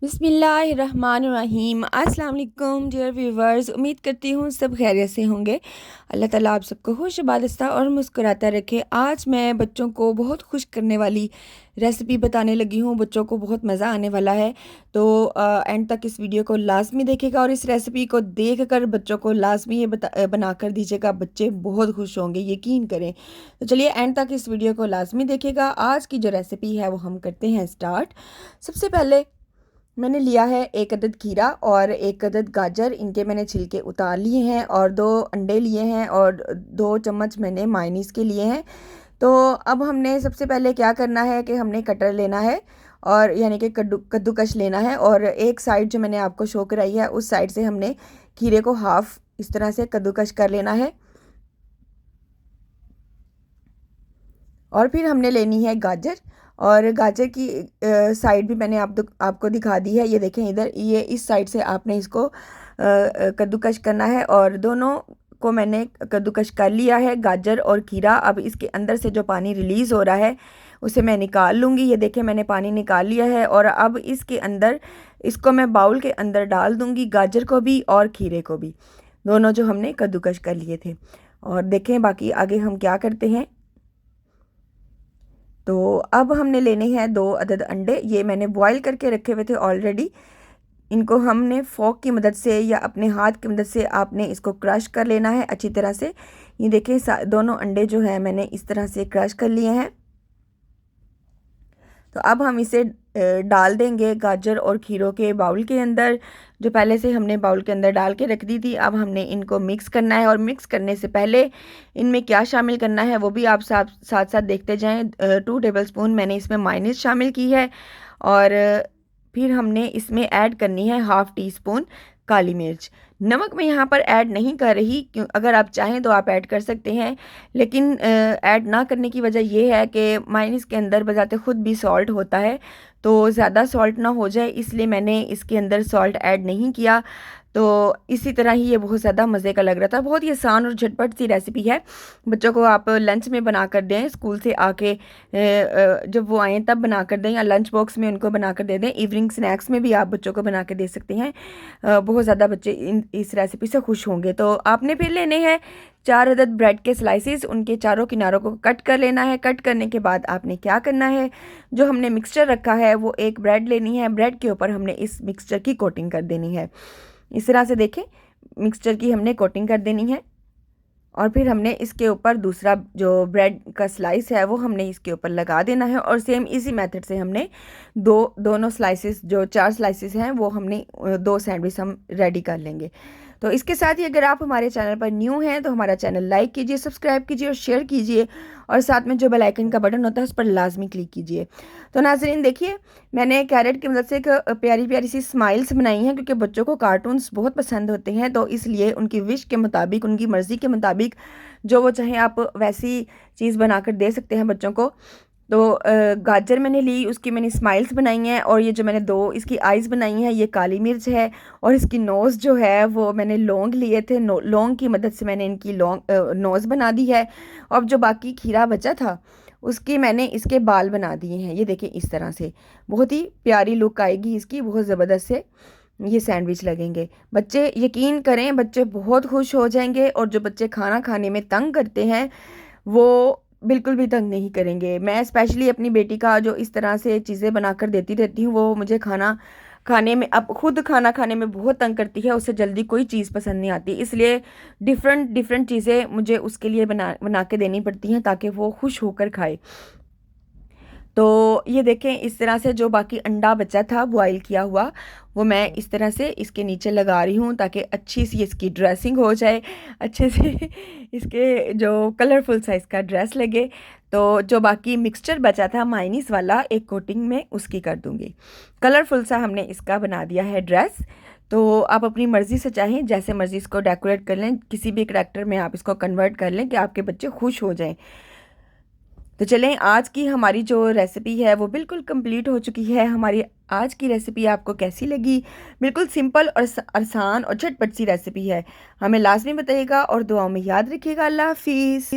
बिस्मिल्लाहिर्रहमानिर्रहीम। अस्सलाम वालेकुम डियर व्यूवर्स, उम्मीद करती हूँ सब खैरियत से होंगे। अल्लाह ताला आप सबको खुश बादस्ता और मुस्कुराता रखे। आज मैं बच्चों को बहुत खुश करने वाली रेसिपी बताने लगी हूँ। बच्चों को बहुत मज़ा आने वाला है, तो एंड तक इस वीडियो को लाजमी देखेगा और इस रेसिपी को देख कर बच्चों को लाजमी ये बना कर दीजिएगा। बच्चे बहुत खुश होंगे, यकीन करें। तो चलिए एंड तक इस वीडियो को लाजमी देखेगा। आज की जो रेसिपी है वो हम करते हैं स्टार्ट। सबसे पहले मैंने लिया है एक अदद खीरा और एक अदद गाजर। इनके मैंने छिलके उतार लिए हैं और 2 अंडे लिए हैं और 2 चम्मच मैंने मायनीस के लिए हैं। तो अब हमने सबसे पहले क्या करना है कि हमने कटर लेना है और यानी कि कद्दूकश लेना है, और एक साइड जो मैंने आपको शो कराई है उस साइड से हमने खीरे को हाफ इस तरह से कद्दूकश कर लेना है। और फिर हमने लेनी है गाजर, और गाजर की साइड भी मैंने आपको दिखा दी है। ये देखें, इधर ये इस साइड से आपने इसको कद्दूकश करना है, और दोनों को मैंने कद्दूकश कर लिया है, गाजर और खीरा। अब इसके अंदर से जो पानी रिलीज़ हो रहा है उसे मैं निकाल लूँगी। ये देखें, मैंने पानी निकाल लिया है, और अब इसके अंदर इसको मैं बाउल के अंदर डाल दूँगी, गाजर को भी और खीरे को भी, दोनों जो हमने कद्दूकश कर लिए थे। और देखें बाकी आगे हम क्या करते हैं। तो अब हमने लेने हैं 2 अदद अंडे। ये मैंने बॉईल करके रखे हुए थे ऑलरेडी। इनको हमने फोक की मदद से या अपने हाथ की मदद से आपने इसको क्रश कर लेना है अच्छी तरह से। ये देखें, दोनों अंडे जो हैं मैंने इस तरह से क्रश कर लिए हैं। तो अब हम इसे डाल देंगे गाजर और खीरों के बाउल के अंदर, जो पहले से हमने बाउल के अंदर डाल के रख दी थी। अब हमने इनको मिक्स करना है, और मिक्स करने से पहले इनमें क्या शामिल करना है वो भी आप साथ साथ देखते जाएं। 2 टेबलस्पून मैंने इसमें माइनस शामिल की है, और फिर हमने इसमें ऐड करनी है हाफ़ टी स्पून काली मिर्च। नमक मैं यहाँ पर ऐड नहीं कर रही, क्यों अगर आप चाहें तो आप ऐड कर सकते हैं, लेकिन ऐड ना करने की वजह यह है कि मायनीस के अंदर बजाते ख़ुद भी सॉल्ट होता है, तो ज़्यादा सॉल्ट ना हो जाए, इसलिए मैंने इसके अंदर सॉल्ट ऐड नहीं किया। तो इसी तरह ही ये बहुत ज़्यादा मज़े का लग रहा था। बहुत ही आसान और झटपट सी रेसिपी है। बच्चों को आप लंच में बना कर दें, स्कूल से आके जब वो आएँ तब बना कर दें, या लंच बॉक्स में उनको बना कर दे दें। इवनिंग स्नैक्स में भी आप बच्चों को बना के दे सकते हैं। बहुत ज़्यादा बच्चे इस रेसिपी से खुश होंगे। तो आपने फिर लेने हैं 4 अदद ब्रेड के स्लाइसिस। उनके चारों किनारों को कट कर लेना है। कट करने के बाद आपने क्या करना है, जो हमने मिक्सचर रखा है वो एक ब्रेड लेनी है। ब्रेड के ऊपर हमने इस मिक्सचर की कोटिंग कर देनी है। इस तरह से देखें, मिक्सचर की हमने कोटिंग कर देनी है, और फिर हमने इसके ऊपर दूसरा जो ब्रेड का स्लाइस है वो हमने इसके ऊपर लगा देना है, और सेम इसी मेथड से हमने दोनों स्लाइसेस, जो 4 स्लाइसेस हैं, वो हमने 2 सैंडविच हम रेडी कर लेंगे। तो इसके साथ ही अगर आप हमारे चैनल पर न्यू हैं तो हमारा चैनल लाइक कीजिए, सब्सक्राइब कीजिए और शेयर कीजिए, और साथ में जो बेल आइकन का बटन होता है उस पर लाजमी क्लिक कीजिए। तो नाज़रीन देखिए, मैंने कैरेट की मदद से एक प्यारी प्यारी सी स्माइल्स बनाई हैं, क्योंकि बच्चों को कार्टून्स बहुत पसंद होते हैं, तो इसलिए उनकी विश के मुताबिक, उनकी मर्ज़ी के मुताबिक जो वो चाहें आप वैसी चीज़ बनाकर दे सकते हैं बच्चों को। तो गाजर मैंने ली, उसकी मैंने स्माइल्स बनाई हैं, और ये जो मैंने 2 इसकी आइज़ बनाई हैं ये काली मिर्च है, और इसकी नोज़ जो है वो मैंने लौंग लिए थे। लौंग की मदद से मैंने इनकी नोज़ बना दी है। और जो बाकी खीरा बचा था उसकी मैंने इसके बाल बना दिए हैं। ये देखें, इस तरह से बहुत ही प्यारी लुक आएगी इसकी, बहुत ज़बरदस्त से ये सैंडविच लगेंगे। बच्चे यकीन करें, बच्चे बहुत खुश हो जाएंगे, और जो बच्चे खाना खाने में तंग करते हैं वो बिल्कुल भी तंग नहीं करेंगे। मैं स्पेशली अपनी बेटी का जो इस तरह से चीज़ें बनाकर देती रहती हूँ, वो मुझे खाना खाने में, अब खुद खाना खाने में बहुत तंग करती है, उससे जल्दी कोई चीज़ पसंद नहीं आती, इसलिए डिफरेंट डिफरेंट चीज़ें मुझे उसके लिए बना के देनी पड़ती हैं ताकि वो खुश होकर खाए। तो ये देखें, इस तरह से जो बाकी अंडा बचा था बॉईल किया हुआ, वो मैं इस तरह से इसके नीचे लगा रही हूँ ताकि अच्छी सी इसकी ड्रेसिंग हो जाए, अच्छे से इसके जो कलरफुल सा इसका ड्रेस लगे। तो जो बाकी मिक्सचर बचा था माइनीस वाला, एक कोटिंग में उसकी कर दूँगी। कलरफुल सा हमने इसका बना दिया है ड्रेस। तो आप अपनी मर्ज़ी से चाहें जैसे मर्ज़ी इसको डेकोरेट कर लें, किसी भी करैक्टर में आप इसको कन्वर्ट कर लें कि आपके बच्चे खुश हो जाएं। तो चलें, आज की हमारी जो रेसिपी है वो बिल्कुल कंप्लीट हो चुकी है। हमारी आज की रेसिपी आपको कैसी लगी? बिल्कुल सिंपल और आसान और झटपट सी रेसिपी है। हमें लाजमी बताइएगा और दुआओं में याद रखिएगा। अल्लाह हाफिज़।